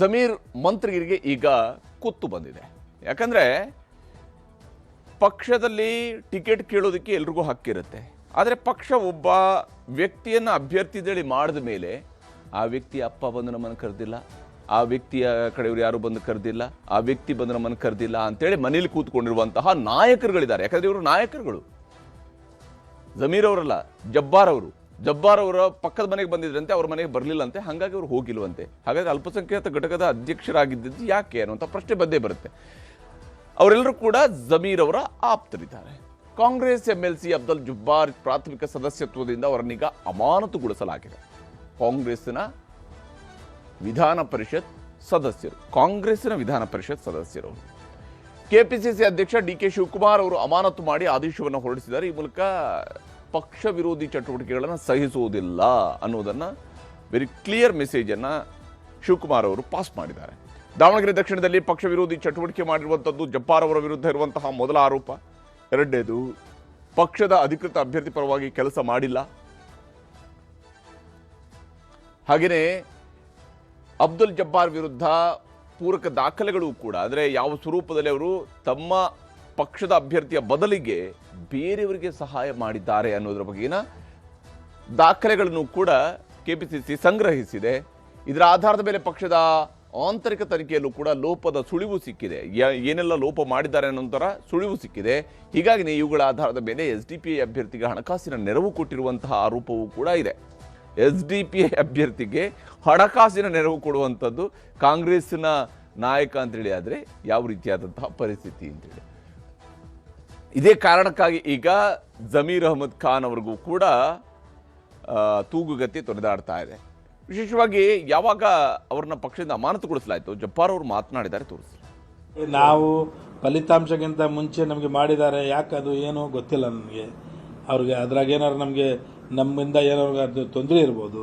ಜಮೀರ್ ಮಂತ್ರಿಗರಿಗೆ ಈಗ ಕುತ್ತು ಬಂದಿದೆ. ಯಾಕಂದರೆ ಪಕ್ಷದಲ್ಲಿ ಟಿಕೆಟ್ ಕೇಳೋದಕ್ಕೆ ಎಲ್ರಿಗೂ ಹಕ್ಕಿರುತ್ತೆ. ಆದರೆ ಪಕ್ಷ ಒಬ್ಬ ವ್ಯಕ್ತಿಯನ್ನು ಅಭ್ಯರ್ಥಿದೇಳಿ ಮಾಡಿದ ಮೇಲೆ ಆ ವ್ಯಕ್ತಿಯ ಅಪ್ಪ ಬಂದು ನಮ್ಮನ್ನು ಕರೆದಿಲ್ಲ, ಆ ವ್ಯಕ್ತಿಯ ಕಡೆಯವರು ಯಾರು ಬಂದು ಕರೆದಿಲ್ಲ, ಆ ವ್ಯಕ್ತಿ ಬಂದು ನಮ್ಮನ್ನು ಕರೆದಿಲ್ಲ ಅಂತೇಳಿ ಮನೇಲಿ ಕೂತ್ಕೊಂಡಿರುವಂತಹ ನಾಯಕರುಗಳಿದ್ದಾರೆ. ಯಾಕಂದರೆ ಇವರು ನಾಯಕರುಗಳು. ಜಮೀರ್ ಅವರಲ್ಲ, ಜಬ್ಬಾರ್ ಅವರ ಪಕ್ಕದ ಮನೆಗೆ ಬಂದಿದ್ರಂತೆ, ಅವ್ರ ಮನೆಗೆ ಬರಲಿಲ್ಲಂತೆ, ಹಾಗಾಗಿ ಅವರು ಹೋಗಿಲ್ವಂತೆ. ಹಾಗಾಗಿ ಅಲ್ಪಸಂಖ್ಯಾತ ಘಟಕದ ಅಧ್ಯಕ್ಷರಾಗಿದ್ದು ಯಾಕೆ ಅನ್ನುವಂಥ ಪ್ರಶ್ನೆ ಬಂದೇ ಬರುತ್ತೆ. ಅವರೆಲ್ಲರೂ ಕೂಡ ಜಮೀರ್ ಅವರ ಆಪ್ತರಿದ್ದಾರೆ. ಕಾಂಗ್ರೆಸ್ MLC ಅಬ್ದುಲ್ ಜಬ್ಬಾರ್ ಪ್ರಾಥಮಿಕ ಸದಸ್ಯತ್ವದಿಂದ ಅವರನ್ನೀಗ ಅಮಾನತುಗೊಳಿಸಲಾಗಿದೆ. ಕಾಂಗ್ರೆಸ್ಸಿನ ವಿಧಾನ ಪರಿಷತ್ ಸದಸ್ಯರು ಕೆಪಿಸಿಸಿ ಅಧ್ಯಕ್ಷ DK ಶಿವಕುಮಾರ್ ಅವರು ಅಮಾನತು ಮಾಡಿ ಆದೇಶವನ್ನು ಹೊರಡಿಸಿದ್ದಾರೆ. ಈ ಮೂಲಕ ಪಕ್ಷ ವಿರೋಧಿ ಚಟುವಟಿಕೆಗಳನ್ನು ಸಹಿಸುವುದಿಲ್ಲ ಅನ್ನೋದನ್ನು ವೆರಿ ಕ್ಲಿಯರ್ ಮೆಸೇಜನ್ನು ಶಿವಕುಮಾರ್ ಅವರು ಪಾಸ್ ಮಾಡಿದ್ದಾರೆ. ದಾವಣಗೆರೆ ದಕ್ಷಿಣದಲ್ಲಿ ಪಕ್ಷ ವಿರೋಧಿ ಚಟುವಟಿಕೆ ಮಾಡಿರುವಂಥದ್ದು ಜಬ್ಬಾರ್ ಅವರ ವಿರುದ್ಧ ಇರುವಂತಹ ಮೊದಲ ಆರೋಪ. ಎರಡನೇದು, ಪಕ್ಷದ ಅಧಿಕೃತ ಅಭ್ಯರ್ಥಿ ಪರವಾಗಿ ಕೆಲಸ ಮಾಡಿಲ್ಲ. ಹಾಗೆಯೇ ಅಬ್ದುಲ್ ಜಬ್ಬಾರ್ ವಿರುದ್ಧ ಪೂರಕ ದಾಖಲೆಗಳು ಕೂಡ, ಅಂದರೆ ಯಾವ ಸ್ವರೂಪದಲ್ಲಿ ಅವರು ತಮ್ಮ ಪಕ್ಷದ ಅಭ್ಯರ್ಥಿಯ ಬದಲಿಗೆ ಬೇರೆಯವರಿಗೆ ಸಹಾಯ ಮಾಡಿದ್ದಾರೆ ಅನ್ನೋದರ ಬಗೆಗಿನ ದಾಖಲೆಗಳನ್ನು ಕೂಡ ಕೆಪಿಸಿಸಿ ಸಂಗ್ರಹಿಸಿದೆ. ಇದರ ಆಧಾರದ ಮೇಲೆ ಪಕ್ಷದ ಆಂತರಿಕ ತನಿಖೆಯಲ್ಲೂ ಕೂಡ ಲೋಪದ ಸುಳಿವು ಸಿಕ್ಕಿದೆ. ಏನೆಲ್ಲ ಲೋಪ ಮಾಡಿದ್ದಾರೆ ಅನ್ನೋಂಥರ ಸುಳಿವು ಸಿಕ್ಕಿದೆ. ಹೀಗಾಗಿ ಇವುಗಳ ಆಧಾರದ ಮೇಲೆ SDPI ಅಭ್ಯರ್ಥಿಗೆ ಹಣಕಾಸಿನ ನೆರವು ಕೊಟ್ಟಿರುವಂತಹ ಆರೋಪವೂ ಕೂಡ ಇದೆ. SDPI ಅಭ್ಯರ್ಥಿಗೆ ಹಣಕಾಸಿನ ನೆರವು ಕೊಡುವಂಥದ್ದು ಕಾಂಗ್ರೆಸ್ಸಿನ ನಾಯಕ ಅಂತೇಳಿ ಆದರೆ ಯಾವ ರೀತಿಯಾದಂತಹ ಪರಿಸ್ಥಿತಿ ಅಂತೇಳಿ. ಇದೇ ಕಾರಣಕ್ಕಾಗಿ ಈಗ ಜಮೀರ್ ಅಹಮದ್ ಖಾನ್ ಅವ್ರಿಗೂ ಕೂಡ ತೂಗುಗತಿ ತೊರೆದಾಡ್ತಾ ಇದೆ. ವಿಶೇಷವಾಗಿ ಯಾವಾಗ ಅವ್ರನ್ನ ಪಕ್ಷದಿಂದ ಅಮಾನತುಗೊಳಿಸಲಾಯಿತು, ಜಬ್ಬಾರ್ ಅವರು ಮಾತನಾಡಿದ್ದಾರೆ, ತೋರಿಸಿ. ನಾವು ಫಲಿತಾಂಶಕ್ಕಿಂತ ಮುಂಚೆ ನಮಗೆ ಮಾಡಿದ್ದಾರೆ, ಯಾಕೆ ಅದು ಏನೋ ಗೊತ್ತಿಲ್ಲ ನನಗೆ. ಅವ್ರಿಗೆ ಅದ್ರಾಗ ಏನಾದ್ರು ನಮ್ಮಿಂದ ಏನಾದ್ರು ಅದು ತೊಂದರೆ ಇರ್ಬೋದು.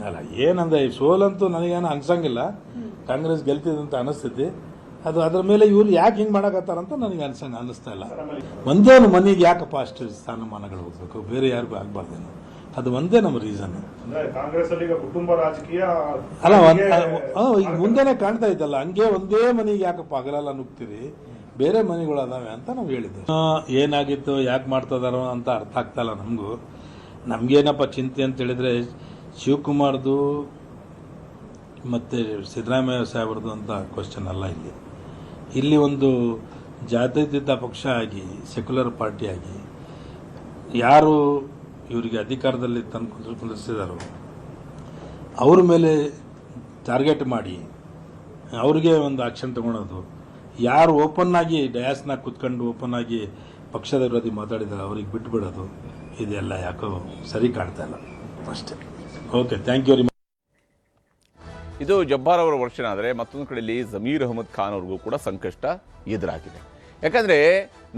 ಅಲ್ಲ, ಏನಂದ್ರೆ ಈ ಸೋಲಂತೂ ನನಗೇನು ಅನ್ಸಂಗಿಲ್ಲ. ಕಾಂಗ್ರೆಸ್ ಗೆಲ್ತಿದಂತ ಅನಿಸ್ತೈತಿ. ಅದು ಅದ್ರ ಮೇಲೆ ಇವ್ರು ಯಾಕೆ ಹಿಂಗೆ ಮಾಡಕತ್ತಾರಂತ ನನಗೆ ಅನ್ನಿಸ್ತಾ ಇಲ್ಲ. ಒಂದೇನು ಮನೆಗೆ ಯಾಕಪ್ಪ ಅಷ್ಟು ಸ್ಥಾನಮಾನಗಳು ಹೋಗ್ಬೇಕು, ಬೇರೆ ಯಾರಿಗೂ ಆಗ್ಬಾರ್ದೇನು, ಅದು ಒಂದೇ ನಮ್ಮ ರೀಸನ್. ಅಲ್ಲ, ಈಗ ಮುಂದೆನೆ ಕಾಣ್ತಾ ಇದ್ದಲ್ಲ, ಹಂಗೆ ಒಂದೇ ಮನೆಗೆ ಯಾಕಪ್ಪ ಹಗಲೆಲ್ಲ ನುಗ್ತೀರಿ, ಬೇರೆ ಮನೆಗಳು ಅದಾವೆ ಅಂತ ನಾವು ಹೇಳಿದ್ವಿ. ಏನಾಗಿತ್ತು, ಯಾಕೆ ಮಾಡ್ತಿದಾರೋ ಅಂತ ಅರ್ಥ ಆಗ್ತಾ ಇಲ್ಲ ನಮಗೂ. ನಮಗೇನಪ್ಪ ಚಿಂತೆ ಅಂತ ಹೇಳಿದ್ರೆ ಶಿವಕುಮಾರ್ದು ಮತ್ತು ಸಿದ್ದರಾಮಯ್ಯ ಸಾಹೇಬ್ರದ್ದು ಅಂತ ಕ್ವಶನ್ ಅಲ್ಲ. ಇಲ್ಲಿ ಒಂದು ಜಾತ್ಯತೀತ ಪಕ್ಷ ಆಗಿ, ಸೆಕ್ಯುಲರ್ ಪಾರ್ಟಿ ಆಗಿ ಯಾರು ಇವರಿಗೆ ಅಧಿಕಾರದಲ್ಲಿ ಕುಂದಿರಿಸಿದಾರೋ ಅವ್ರ ಮೇಲೆ ಟಾರ್ಗೆಟ್ ಮಾಡಿ ಅವ್ರಿಗೆ ಒಂದು ಆಕ್ಷನ್ ತಗೊಳೋದು, ಯಾರು ಓಪನ್ ಆಗಿ ಡಯಾಸ್ನಾಗ ಕುತ್ಕೊಂಡು ಓಪನ್ ಆಗಿ ಪಕ್ಷದ ವಿರೋಧಿ ಮಾತಾಡಿದಾರೆ ಅವ್ರಿಗೆ ಬಿಟ್ಟು ಬಿಡೋದು, ಇದೆಲ್ಲ ಯಾಕೋ ಸರಿ ಕಾಣ್ತಾ ಇಲ್ಲ ಅಷ್ಟೇ. Okay, thank you very much. ಇದು ಜಬ್ಬಾರ್ ಅವರ ವರ್ಷನ. ಆದರೆ ಮತ್ತೊಂದು ಕಡೆಯಲ್ಲಿ ಜಮೀರ್ ಅಹಮದ್ ಖಾನ್ ಅವ್ರಿಗೂ ಕೂಡ ಸಂಕಷ್ಟ ಎದುರಾಗಿದೆ. ಯಾಕಂದರೆ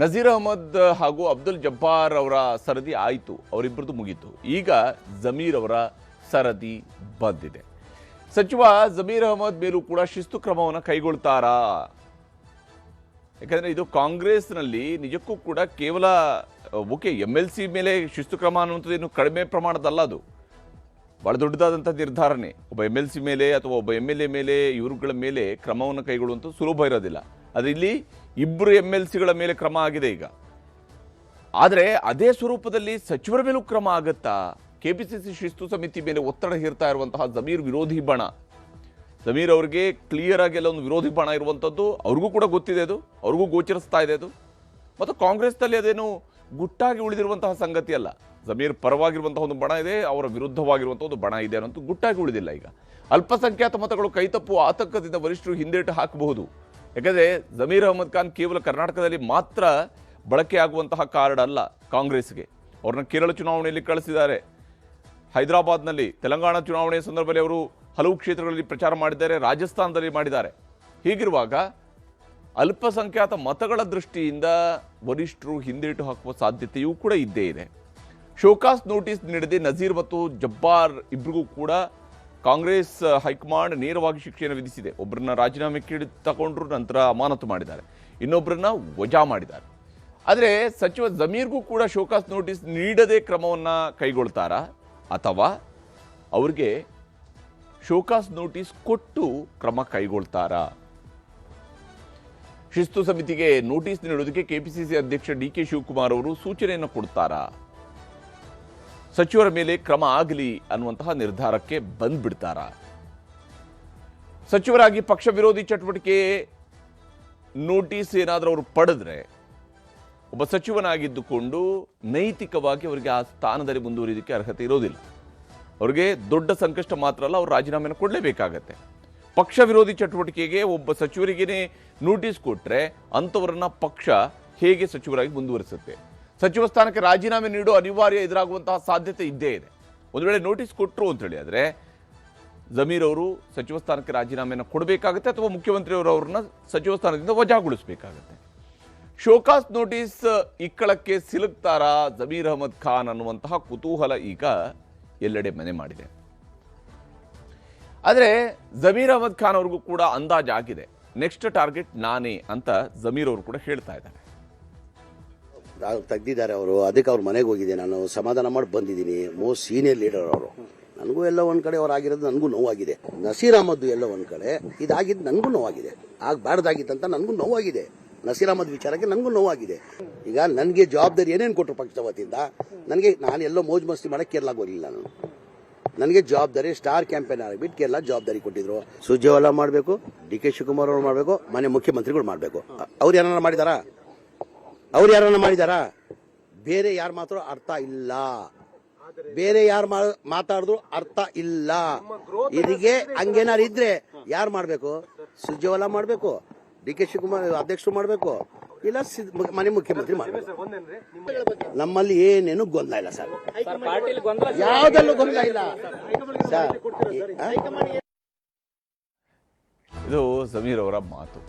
ನಜೀರ್ ಅಹಮದ್ ಹಾಗೂ ಅಬ್ದುಲ್ ಜಬ್ಬಾರ್ ಅವರ ಸರದಿ ಆಯಿತು, ಅವರಿಬ್ಬರದು ಮುಗೀತು. ಈಗ ಜಮೀರ್ ಅವರ ಸರದಿ ಬಂದಿದೆ. ಸಚಿವ ಜಮೀರ್ ಅಹಮದ್ ಮೇಲೂ ಕೂಡ ಶಿಸ್ತು ಕ್ರಮವನ್ನು ಕೈಗೊಳ್ತಾರಾ? ಯಾಕಂದರೆ ಇದು ಕಾಂಗ್ರೆಸ್ನಲ್ಲಿ ನಿಜಕ್ಕೂ ಕೂಡ ಕೇವಲ ಓಕೆ MLC ಮೇಲೆ ಶಿಸ್ತು ಕ್ರಮ ಅನ್ನುವಂಥದ್ದು ಏನು ಕಡಿಮೆ ಪ್ರಮಾಣದಲ್ಲ, ಅದು ಭಾಳ ದೊಡ್ಡದಾದಂಥ ನಿರ್ಧಾರನೇ. ಒಬ್ಬ MLC ಮೇಲೆ ಅಥವಾ ಒಬ್ಬ MLA ಮೇಲೆ, ಇವರುಗಳ ಮೇಲೆ ಕ್ರಮವನ್ನು ಕೈಗೊಳ್ಳುವಂಥದ್ದು ಸುಲಭ ಇರೋದಿಲ್ಲ. ಆದರೆ ಇಲ್ಲಿ ಇಬ್ಬರು MLCಗಳ ಮೇಲೆ ಕ್ರಮ ಆಗಿದೆ ಈಗ. ಆದರೆ ಅದೇ ಸ್ವರೂಪದಲ್ಲಿ ಸಚಿವರ ಮೇಲೂ ಕ್ರಮ ಆಗುತ್ತಾ? ಕೆಪಿಸಿಸಿ ಶಿಸ್ತು ಸಮಿತಿ ಮೇಲೆ ಒತ್ತಡ ಹೇರ್ತಾ ಇರುವಂತಹ ಜಮೀರ್ ವಿರೋಧಿ ಬಣ, ಜಮೀರ್ ಅವರಿಗೆ ಕ್ಲಿಯರ್ ಆಗಿ ಎಲ್ಲ ಒಂದು ವಿರೋಧಿ ಬಣ ಇರುವಂಥದ್ದು ಅವ್ರಿಗೂ ಕೂಡ ಗೊತ್ತಿದೆ, ಅದು ಅವ್ರಿಗೂ ಗೋಚರಿಸ್ತಾ ಇದೆ ಅದು. ಮತ್ತು ಕಾಂಗ್ರೆಸ್ನಲ್ಲಿ ಅದೇನು ಗುಟ್ಟಾಗಿ ಉಳಿದಿರುವಂತಹ ಸಂಗತಿ ಅಲ್ಲ. ಜಮೀರ್ ಪರವಾಗಿರುವಂತಹ ಒಂದು ಬಣ ಇದೆ, ಅವರ ವಿರುದ್ಧವಾಗಿರುವಂಥ ಒಂದು ಬಣ ಇದೆ ಅನ್ನೋದು ಗುಟ್ಟಾಗಿ ಉಳಿದಿಲ್ಲ. ಈಗ ಅಲ್ಪಸಂಖ್ಯಾತ ಮತಗಳು ಕೈತಪ್ಪುವ ಆತಂಕದಿಂದ ವರಿಷ್ಠರು ಹಿಂದೇಟು ಹಾಕಬಹುದು. ಯಾಕಂದರೆ ಜಮೀರ್ ಅಹಮದ್ ಖಾನ್ ಕೇವಲ ಕರ್ನಾಟಕದಲ್ಲಿ ಮಾತ್ರ ಬಳಕೆ ಆಗುವಂತಹ ಕಾರ್ಡ್ ಅಲ್ಲ ಕಾಂಗ್ರೆಸ್ಗೆ. ಅವ್ರನ್ನ ಕೇರಳ ಚುನಾವಣೆಯಲ್ಲಿ ಕಳಿಸಿದ್ದಾರೆ, ಹೈದರಾಬಾದ್ನಲ್ಲಿ, ತೆಲಂಗಾಣ ಚುನಾವಣೆಯ ಸಂದರ್ಭದಲ್ಲಿ ಅವರು ಹಲವು ಕ್ಷೇತ್ರಗಳಲ್ಲಿ ಪ್ರಚಾರ ಮಾಡಿದ್ದಾರೆ, ರಾಜಸ್ಥಾನದಲ್ಲಿ ಮಾಡಿದ್ದಾರೆ. ಹೀಗಿರುವಾಗ ಅಲ್ಪಸಂಖ್ಯಾತ ಮತಗಳ ದೃಷ್ಟಿಯಿಂದ ವರಿಷ್ಠರು ಹಿಂದೇಟು ಹಾಕುವ ಸಾಧ್ಯತೆಯೂ ಕೂಡ ಇದ್ದೇ ಇದೆ. ಶೋಕಾಸ್ ನೋಟಿಸ್ ನೀಡದೆ ನಜೀರ್ ಮತ್ತು ಜಬ್ಬಾರ್ ಇಬ್ಬರಿಗೂ ಕೂಡ ಕಾಂಗ್ರೆಸ್ ಹೈಕಮಾಂಡ್ ನೇರವಾಗಿ ಶಿಕ್ಷೆಯನ್ನು ವಿಧಿಸಿದೆ. ಒಬ್ಬರನ್ನ ರಾಜೀನಾಮೆ ತಗೊಂಡ್ರು, ನಂತರ ಅಮಾನತು ಮಾಡಿದ್ದಾರೆ, ಇನ್ನೊಬ್ಬರನ್ನ ವಜಾ ಮಾಡಿದ್ದಾರೆ. ಆದರೆ ಸಚಿವ ಜಮೀರ್ಗೂ ಕೂಡ ಶೋಕಾಸ್ ನೋಟಿಸ್ ನೀಡದೆ ಕ್ರಮವನ್ನು ಕೈಗೊಳ್ತಾರಾ ಅಥವಾ ಅವ್ರಿಗೆ ಶೋಕಾಸ್ ನೋಟಿಸ್ ಕೊಟ್ಟು ಕ್ರಮ ಕೈಗೊಳ್ತಾರಾ? ಶಿಸ್ತು ಸಮಿತಿಗೆ ನೋಟಿಸ್ ನೀಡುವುದಕ್ಕೆ ಕೆಪಿಸಿಸಿ ಅಧ್ಯಕ್ಷ ಡಿಕೆ ಶಿವಕುಮಾರ್ ಅವರು ಸೂಚನೆಯನ್ನು ಕೊಡ್ತಾರಾ? ಸಚಿವರ ಮೇಲೆ ಕ್ರಮ ಆಗಲಿ ಅನ್ನುವಂತಹ ನಿರ್ಧಾರಕ್ಕೆ ಬಂದ್ಬಿಡ್ತಾರಾ? ಸಚಿವರಾಗಿ ಪಕ್ಷ ವಿರೋಧಿ ಚಟುವಟಿಕೆ ನೋಟಿಸ್ ಏನಾದರೂ ಅವರು ಪಡೆದ್ರೆ ಒಬ್ಬ ಸಚಿವನಾಗಿದ್ದುಕೊಂಡು ನೈತಿಕವಾಗಿ ಅವರಿಗೆ ಆ ಸ್ಥಾನದಲ್ಲಿ ಮುಂದುವರಿಯೋದಕ್ಕೆ ಅರ್ಹತೆ ಇರೋದಿಲ್ಲ. ಅವರಿಗೆ ದೊಡ್ಡ ಸಂಕಷ್ಟ ಮಾತ್ರ ಅಲ್ಲ, ಅವರು ರಾಜೀನಾಮೆಯನ್ನು ಕೊಡಲೇಬೇಕಾಗತ್ತೆ. ಪಕ್ಷ ವಿರೋಧಿ ಚಟುವಟಿಕೆಗೆ ಒಬ್ಬ ಸಚಿವರಿಗೇನೆ ನೋಟಿಸ್ ಕೊಟ್ಟರೆ ಅಂಥವರನ್ನ ಪಕ್ಷ ಹೇಗೆ ಸಚಿವರಾಗಿ ಮುಂದುವರಿಸುತ್ತೆ? ಸಚಿವ ಸ್ಥಾನಕ್ಕೆ ರಾಜೀನಾಮೆ ನೀಡೋ ಅನಿವಾರ್ಯ ಎದುರಾಗುವಂತಹ ಸಾಧ್ಯತೆ ಇದ್ದೇ ಇದೆ. ಒಂದು ವೇಳೆ ನೋಟಿಸ್ ಕೊಟ್ಟರು ಅಂತ ಹೇಳಿ ಆದರೆ ಜಮೀರ್ ಅವರು ಸಚಿವ ಸ್ಥಾನಕ್ಕೆ ರಾಜೀನಾಮೆಯನ್ನು ಕೊಡಬೇಕಾಗುತ್ತೆ ಅಥವಾ ಮುಖ್ಯಮಂತ್ರಿಯವರು ಅವ್ರನ್ನ ಸಚಿವ ಸ್ಥಾನದಿಂದ ವಜಾಗೊಳಿಸಬೇಕಾಗತ್ತೆ. ಶೋಕಾಸ್ ನೋಟಿಸ್ ಇಕ್ಕಳಕ್ಕೆ ಸಿಲುಕ್ತಾರಾ ಜಮೀರ್ ಅಹಮದ್ ಖಾನ್ ಅನ್ನುವಂತಹ ಕುತೂಹಲ ಈಗ ಎಲ್ಲೆಡೆ ಮನೆ ಮಾಡಿದೆ. ಆದರೆ ಜಮೀರ್ ಅಹಮದ್ ಖಾನ್ ಅವ್ರಿಗೂ ಕೂಡ ಅಂದಾಜಾಗಿದೆ, ನೆಕ್ಸ್ಟ್ ಟಾರ್ಗೆಟ್ ನಾನೇ ಅಂತ ಜಮೀರ್ ಅವರು ಕೂಡ ಹೇಳ್ತಾ ಇದ್ದಾರೆ. ತೆಗ್ದಿದ್ದಾರೆ ಅವರು, ಅದಕ್ಕೆ ಅವ್ರ ಮನೆಗೆ ಹೋಗಿದೆ, ನಾನು ಸಮಾಧಾನ ಮಾಡಿ ಬಂದಿದ್ದೀನಿ. ಮೋಸ್ಟ್ ಸೀನಿಯರ್ ಲೀಡರ್ ಅವರು. ನನಗೂ ಎಲ್ಲ ಒಂದು ಕಡೆ ಅವ್ರು ಆಗಿರೋದು ನನಗೂ ನೋವಾಗಿದೆ. ನಸೀರ್ ಅಹಮದ್ ಎಲ್ಲ ಒಂದು ಕಡೆ ಇದಾಗಿದ್ದು ನನಗೂ ನೋವಾಗಿದೆ. ಆಗಬಾರ್ದಾಗಿತ್ತಂತ ನನಗೂ ನೋವಾಗಿದೆ. ನಸೀರ್ ಅಹಮದ್ ವಿಚಾರಕ್ಕೆ ನನಗೂ ನೋವಾಗಿದೆ. ಈಗ ನನಗೆ ಜವಾಬ್ದಾರಿ ಏನೇನು ಕೊಟ್ಟರು ಪಕ್ಷದ ವತಿಯಿಂದ, ನಾನು ಎಲ್ಲೋ ಮೋಜು ಮಸ್ತಿ ಮಾಡಕ್ಕೆ ಕೇರಳಕ್ಕೆ ಹೋಗಲಿಲ್ಲ. ನನಗೆ ಜವಾಬ್ದಾರಿ ಸ್ಟಾರ್ ಕ್ಯಾಂಪೇನ್ ಆಗಿಬಿಟ್ಟು ಕೇರಳ ಜವಾಬ್ದಾರಿ ಕೊಟ್ಟಿದ್ರು. ಸುರ್ಜೇವಾಲಾ ಮಾಡಬೇಕು, ಡಿ ಕೆ ಶಿವಕುಮಾರ್ ಅವರು ಮಾಡಬೇಕು, ಮನೆ ಮುಖ್ಯಮಂತ್ರಿಗಳು ಮಾಡಬೇಕು. ಅವ್ರು ಯಾರನ್ನ ಮಾಡಿದಾರಾ? ಬೇರೆ ಯಾರು ಮಾತ್ರ ಅರ್ಥ ಇಲ್ಲ. ಬೇರೆ ಯಾರು ಮಾತಾಡಿದ್ರು ಅರ್ಥ ಇಲ್ಲ. ಇದಕ್ಕೆ ಹಂಗೇನಾರು ಇದ್ರೆ ಯಾರು ಮಾಡಬೇಕು? ಸುರ್ಜೇವಾಲಾ ಮಾಡಬೇಕು, ಡಿ ಕೆ ಶಿವಕುಮಾರ್ ಅಧ್ಯಕ್ಷರು ಮಾಡಬೇಕು, ಇಲ್ಲ ಮನೆ ಮುಖ್ಯಮಂತ್ರಿ ಮಾಡಬೇಕು. ನಮ್ಮಲ್ಲಿ ಏನೇನು ಗೊಂದಲ ಇಲ್ಲ ಸರ್, ಯಾವುದಲ್ಲೂ ಗೊಂದಲ ಇಲ್ಲ ಸರ್. ಇದು ಜಮೀರ್ ಅವರ ಮಾತು.